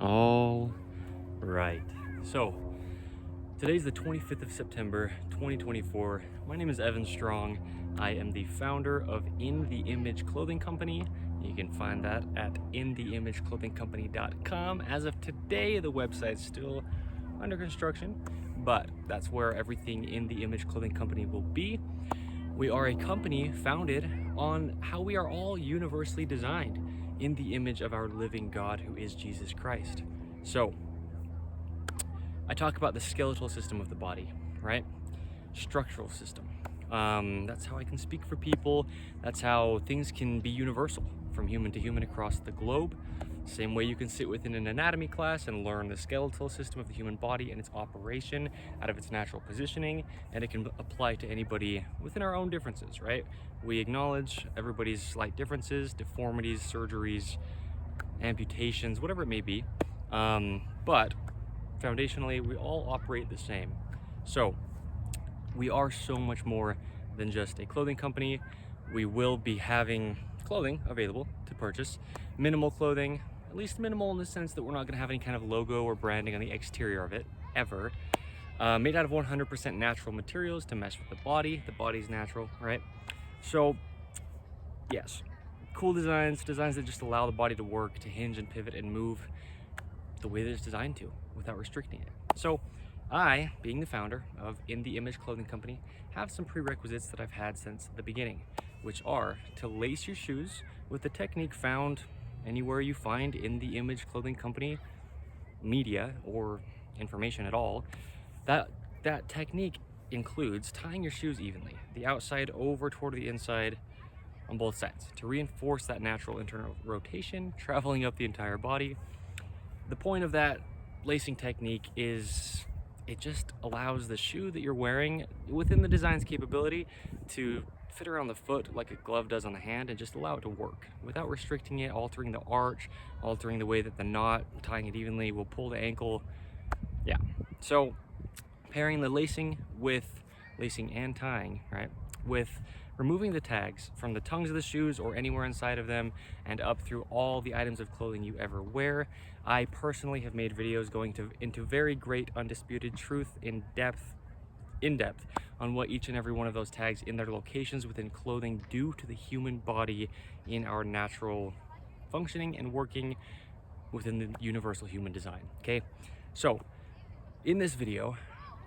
All right. So today's the 25th of September, 2024. My name is Evan Strong. I am the founder of In the Image Clothing Company. You can find that at InTheImageClothingCompany.com. As of today, the website's still under construction, but that's where everything in the Image Clothing Company will be. We are a company founded on how we are all universally designed in the image of our living God, who is Jesus Christ. So, I talk about the skeletal system of the body, right? Structural system. That's how I can speak for people. That's how things can be universal from human to human across the globe. Same way you can sit within an anatomy class and learn the skeletal system of the human body and its operation out of its natural positioning, and it can apply to anybody within our own differences, right? We acknowledge everybody's slight differences, deformities, surgeries, amputations, whatever it may be. But foundationally, we all operate the same. So we are so much more than just a clothing company. We will be having clothing available to purchase, minimal clothing, at least minimal in the sense that we're not going to have any kind of logo or branding on the exterior of it, ever. Made out of 100% natural materials to mesh with the body. The body's natural, right? So, yes, cool designs that just allow the body to work, to hinge and pivot and move the way that it's designed to without restricting it. So, I, being the founder of In the Image Clothing Company, have some prerequisites that I've had since the beginning, which are to lace your shoes with the technique found anywhere you find In the Image Clothing Company media or information at all. That technique includes tying your shoes evenly, the outside over toward the inside on both sides, to reinforce that natural internal rotation traveling up the entire body. The point of that lacing technique is it just allows the shoe that you're wearing within the design's capability to fit around the foot like a glove does on the hand and just allow it to work without restricting it, altering the arch, altering the way that the knot, tying it evenly will pull the ankle. Yeah. So pairing the lacing and tying, right, with removing the tags from the tongues of the shoes or anywhere inside of them and up through all the items of clothing you ever wear. I personally have made videos going into very great undisputed truth in depth on what each and every one of those tags in their locations within clothing do to the human body in our natural functioning and working within the universal human design. Okay, so in this video,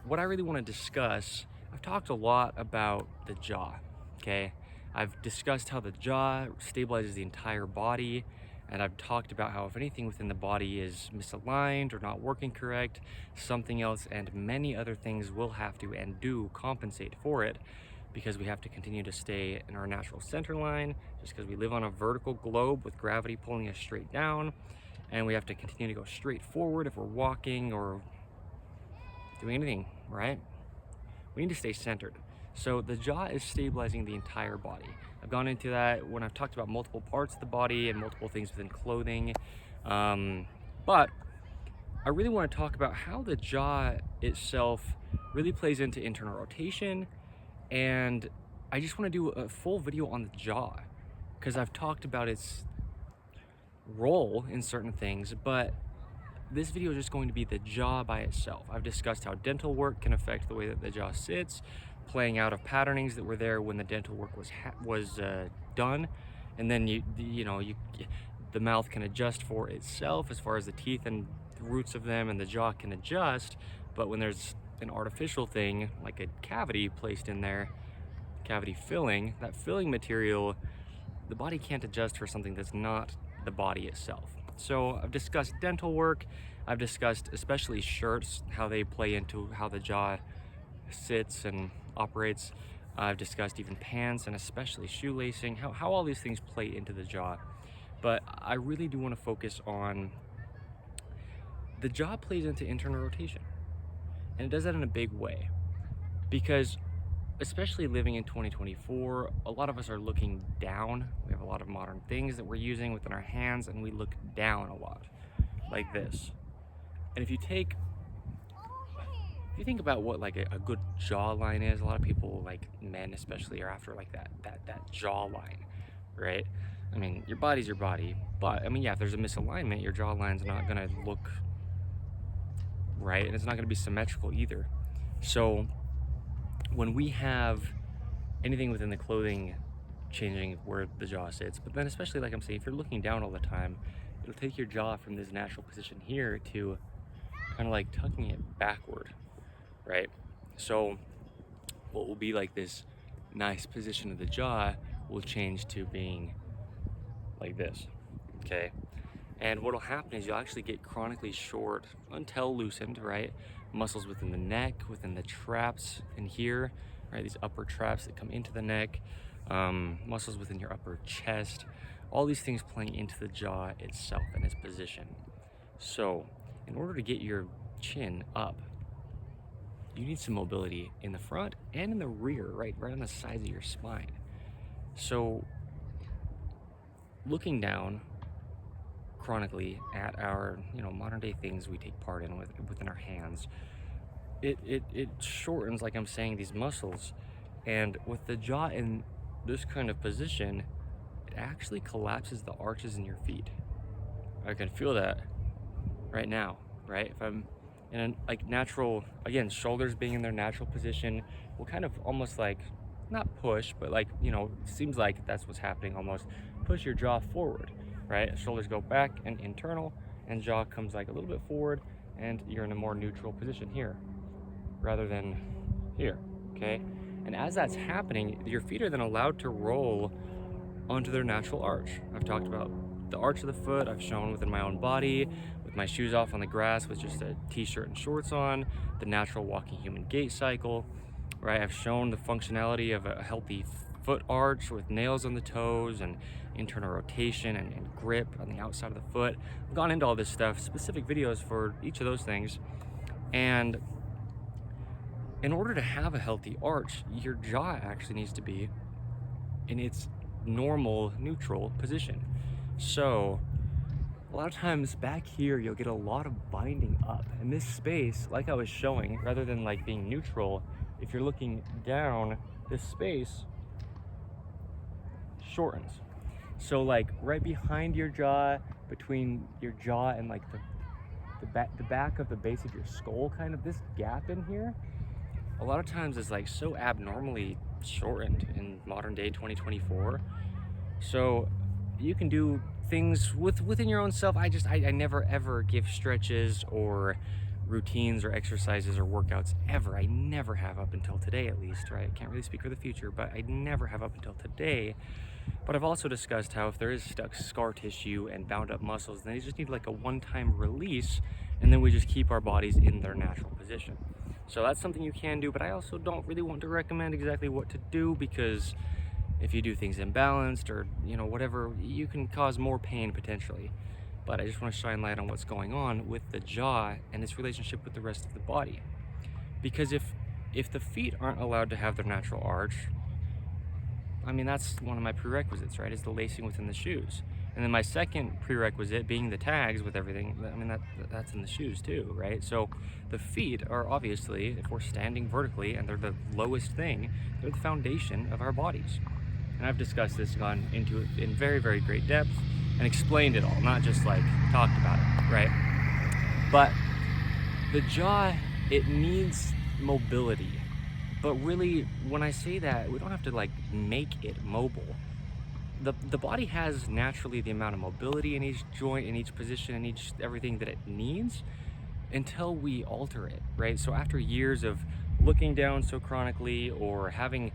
what I really want to discuss, I've talked a lot about the jaw. Okay, I've discussed how the jaw stabilizes the entire body, and I've talked about how if anything within the body is misaligned or not working correct, something else and many other things will have to and do compensate for it, because we have to continue to stay in our natural center line, just because we live on a vertical globe with gravity pulling us straight down, and we have to continue to go straight forward if we're walking or doing anything, right? We need to stay centered. So the jaw is stabilizing the entire body. I've gone into that when I've talked about multiple parts of the body and multiple things within clothing. But I really want to talk about how the jaw itself really plays into internal rotation. And I just want to do a full video on the jaw because I've talked about its role in certain things, but this video is just going to be the jaw by itself. I've discussed how dental work can affect the way that the jaw sits, playing out of patternings that were there when the dental work was done, and then the mouth can adjust for itself as far as the teeth and the roots of them, and the jaw can adjust. But when there's an artificial thing like a cavity placed in there, cavity filling, that filling material, the body can't adjust for something that's not the body itself. So I've discussed dental work, I've discussed especially shirts, how they play into how the jaw sits and operates. I've discussed even pants and especially shoelacing, how all these things play into the jaw. But I really do want to focus on the jaw plays into internal rotation. And it does that in a big way. Because especially living in 2024, a lot of us are looking down. We have a lot of modern things that we're using within our hands, and we look down a lot, like this. And if you think about what like a good jawline is, a lot of people, like men especially, are after like that jawline, right? I mean, your body's your body, but I mean, yeah, if there's a misalignment, your jawline's not gonna look right, and it's not gonna be symmetrical either. So when we have anything within the clothing changing where the jaw sits, but then especially like I'm saying, if you're looking down all the time, it'll take your jaw from this natural position here to kind of like tucking it backward, right? So what will be like this nice position of the jaw will change to being like this, okay? And what'll happen is you'll actually get chronically short until loosened, right? Muscles within the neck, within the traps in here, right? These upper traps that come into the neck, muscles within your upper chest, all these things playing into the jaw itself and its position. So in order to get your chin up, you need some mobility in the front and in the rear, right on the sides of your spine. So looking down chronically at our modern day things we take part in within our hands, it shortens, like I'm saying, these muscles, and with the jaw in this kind of position, it actually collapses the arches in your feet. I can feel that right now, right? If I'm in a like natural, again, shoulders being in their natural position will kind of almost like not push, but like seems like that's what's happening, almost push your jaw forward, right? Shoulders go back and internal, and jaw comes like a little bit forward, and you're in a more neutral position here rather than here, okay? And as that's happening, your feet are then allowed to roll onto their natural arch. I've talked about the arch of the foot. I've shown within my own body with my shoes off on the grass with just a t-shirt and shorts on, the natural walking human gait cycle, right? I've shown the functionality of a healthy foot arch with nails on the toes and internal rotation and grip on the outside of the foot. I've gone into all this stuff, specific videos for each of those things. And in order to have a healthy arch, your jaw actually needs to be in its normal neutral position. So a lot of times back here you'll get a lot of binding up, and this space, like I was showing, rather than like being neutral, if you're looking down, this space shortens. So like right behind your jaw, between your jaw and like the back of the base of your skull, kind of this gap in here, a lot of times is like so abnormally shortened in modern day 2024. So you can do things within your own self. I never ever give stretches or routines or exercises or workouts ever. I never have, up until today at least, right? I can't really speak for the future, but I never have up until today. But I've also discussed how if there is stuck scar tissue and bound up muscles, then they just need like a one-time release, and then we just keep our bodies in their natural position. So that's something you can do, but I also don't really want to recommend exactly what to do, because if you do things imbalanced or whatever, you can cause more pain potentially. But I just want to shine light on what's going on with the jaw and its relationship with the rest of the body. Because if the feet aren't allowed to have their natural arch, I mean, that's one of my prerequisites, right, is the lacing within the shoes. And then my second prerequisite being the tags with everything. I mean, that's in the shoes too, right? So the feet are obviously, if we're standing vertically and they're the lowest thing, they're the foundation of our bodies. And I've discussed this, gone into it in very, very great depth, and explained it all, not just like talked about it, right? But the jaw, it needs mobility. But really, when I say that, we don't have to like make it mobile. The body has naturally the amount of mobility in each joint, in each position, in each everything that it needs, until we alter it, right? So after years of looking down so chronically, or having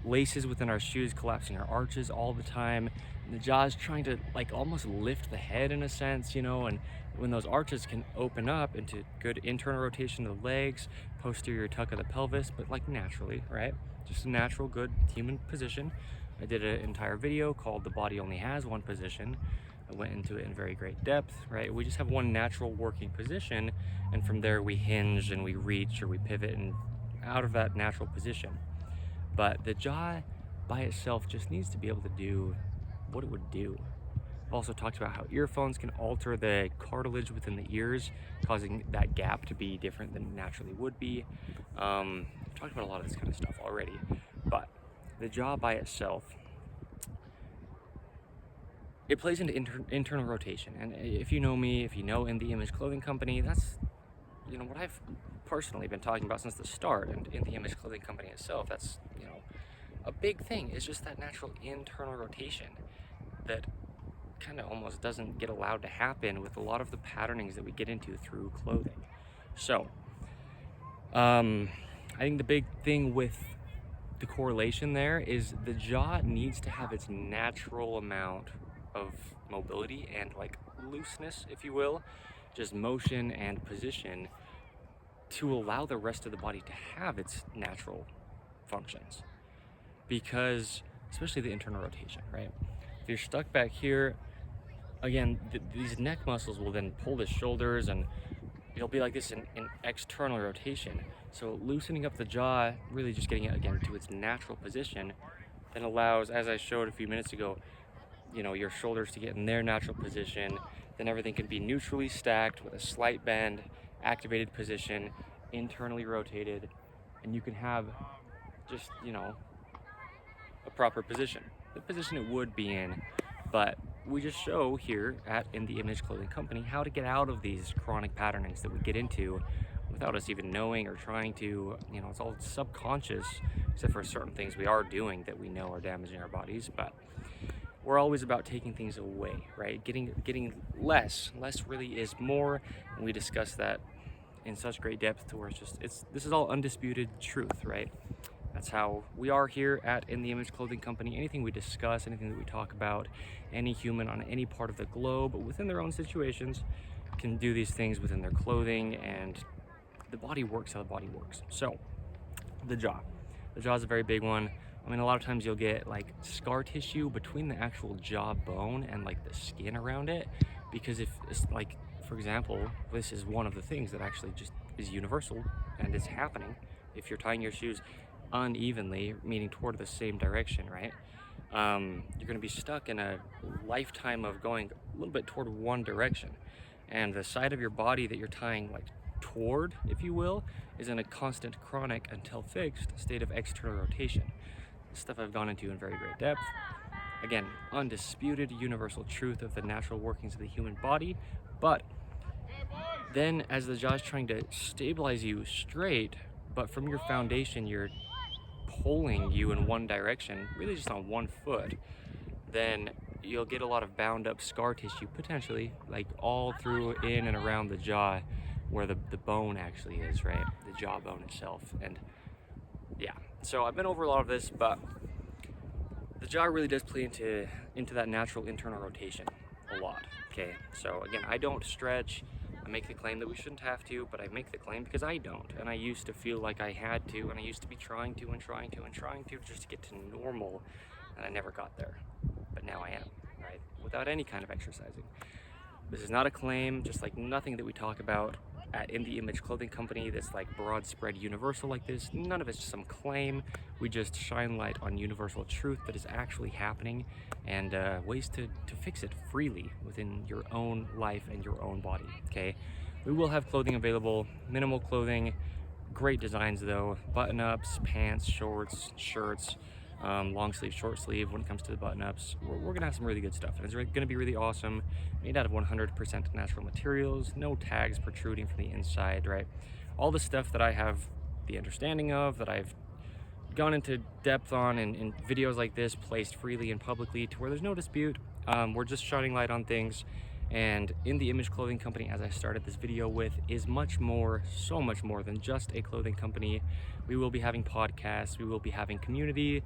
laces within our shoes collapsing our arches all the time, and the jaw is trying to like almost lift the head in a sense, and when those arches can open up into good internal rotation of the legs, posterior tuck of the pelvis, but like naturally, right? Just a natural, good human position. I did an entire video called "The Body Only Has One Position." I went into it in very great depth, right? We just have one natural working position, and from there we hinge and we reach or we pivot and out of that natural position. But the jaw by itself just needs to be able to do what it would do. I've also talked about how earphones can alter the cartilage within the ears, causing that gap to be different than it naturally would be. I've talked about a lot of this kind of stuff already, but the jaw by itself, it plays into internal rotation. And if you know me, if you know In the Image Clothing Company, that's, you know, what I've personally been talking about since the start. And In the Image Clothing Company itself, that's, you know, a big thing. It's just that natural internal rotation that kind of almost doesn't get allowed to happen with a lot of the patternings that we get into through clothing. So I think the big thing with the correlation there is the jaw needs to have its natural amount of mobility and like looseness, if you will, just motion and position, to allow the rest of the body to have its natural functions. Because especially the internal rotation, right? If you're stuck back here, again, these neck muscles will then pull the shoulders, and it'll be like this in external rotation. So loosening up the jaw, really just getting it again to its natural position, then allows, as I showed a few minutes ago, you know, your shoulders to get in their natural position. Then everything can be neutrally stacked with a slight bend, activated position, internally rotated, and you can have just, you know, a proper position, the position it would be in. But we just show here at In the Image Clothing Company how to get out of these chronic patternings that we get into without us even knowing or trying to. You know, it's all subconscious, except for certain things we are doing that we know are damaging our bodies. But we're always about taking things away, right? Getting less really is more, and we discuss that in such great depth to where this is all undisputed truth, right? That's how we are here at In the Image Clothing Company. Anything we discuss, anything that we talk about, any human on any part of the globe within their own situations can do these things within their clothing, and the body works how the body works. So the jaw is a very big one. I mean, a lot of times you'll get like scar tissue between the actual jaw bone and like the skin around it, because if it's like, for example, this is one of the things that actually just is universal and it's happening. If you're tying your shoes unevenly, meaning toward the same direction, right? You're going to be stuck in a lifetime of going a little bit toward one direction, and the side of your body that you're tying like toward, if you will, is in a constant, chronic, until fixed state of external rotation. This stuff I've gone into in very great depth. Again, undisputed universal truth of the natural workings of the human body. But then as the jaw's trying to stabilize you straight, but from your foundation you're pulling you in one direction, really just on one foot, then you'll get a lot of bound up scar tissue, potentially, like all through, in and around the jaw where the bone actually is, right? The jawbone itself. And yeah, so I've been over a lot of this, but the jaw really does play into that natural internal rotation a lot, okay? So again, I don't stretch. I make the claim that we shouldn't have to, but I make the claim because I don't. And I used to feel like I had to, and I used to be trying to just to get to normal, and I never got there. But now I am, right? Without any kind of exercising. This is not a claim, just like nothing that we talk about at In the Image Clothing Company that's like broad spread universal like this. None of it's just some claim. We just shine light on universal truth that is actually happening, and ways to fix it freely within your own life and your own body, okay? We will have clothing available, minimal clothing, great designs though, button-ups, pants, shorts, shirts, long sleeve, short sleeve. When it comes to the button-ups, we're gonna have some really good stuff, and it's gonna be really awesome, made out of 100% natural materials, no tags protruding from the inside, right? All the stuff that I have the understanding of, that I've gone into depth on in videos like this, placed freely and publicly to where there's no dispute. We're just shining light on things. And In the Image Clothing Company, as I started this video with, is much more, so much more than just a clothing company. We will be having podcasts, we will be having community,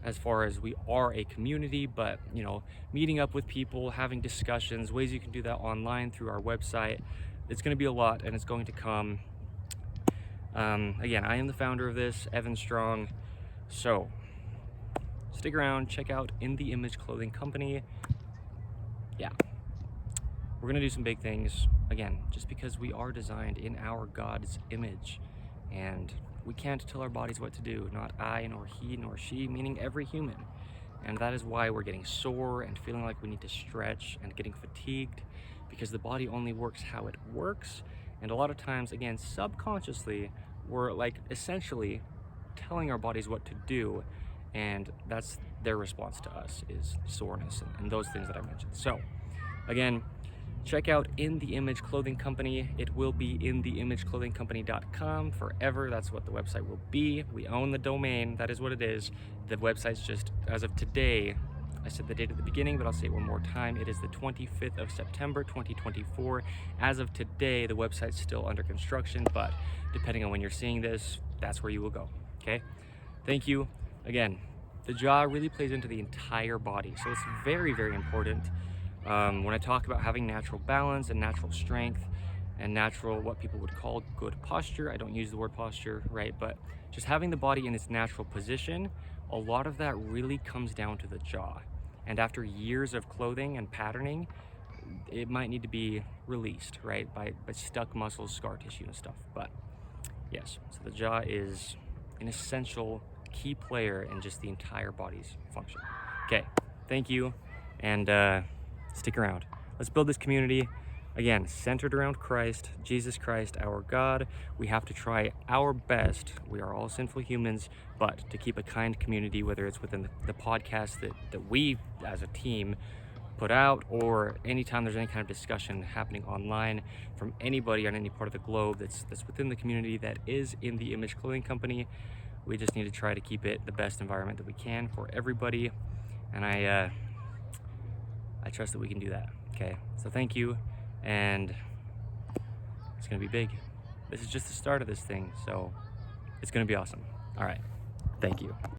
as far as we are a community, but you know, meeting up with people, having discussions, ways you can do that online through our website. It's going to be a lot, and it's going to come. Again, I am the founder of this, Evan Strong. So stick around, check out In the Image Clothing Company. Yeah, we're gonna do some big things, again, just because we are designed in our God's image, and we can't tell our bodies what to do, not I, nor he, nor she, meaning every human. And that is why we're getting sore and feeling like we need to stretch and getting fatigued, because the body only works how it works. And a lot of times, again, subconsciously, we're like essentially telling our bodies what to do, and that's their response to us is soreness and those things that I mentioned. So again, check out In The Image Clothing Company. It will be InTheImageClothingCompany.com forever. That's what the website will be. We own the domain. That is what it is. The website's just, as of today, I said the date at the beginning, but I'll say it one more time. It is the 25th of September, 2024. As of today, the website's still under construction, but depending on when you're seeing this, that's where you will go, okay? Thank you. Again, the jaw really plays into the entire body, so it's very, very important. When I talk about having natural balance and natural strength and natural, what people would call good posture, I don't use the word posture, right? But just having the body in its natural position, a lot of that really comes down to the jaw. And after years of clothing and patterning, it might need to be released, right? By stuck muscles, scar tissue and stuff. But yes, so the jaw is an essential key player in just the entire body's function. Okay, thank you, and stick around. Let's build this community, again, centered around Christ, Jesus Christ, our God. We have to try our best. We are all sinful humans, but to keep a kind community, whether it's within the podcast that we as a team put out, or anytime there's any kind of discussion happening online from anybody on any part of the globe that's within the community that is In The Image Clothing Company. We just need to try to keep it the best environment that we can for everybody. And I trust that we can do that. Okay, so thank you, and it's gonna be big. This is just the start of this thing, so it's gonna be awesome. All right, thank you.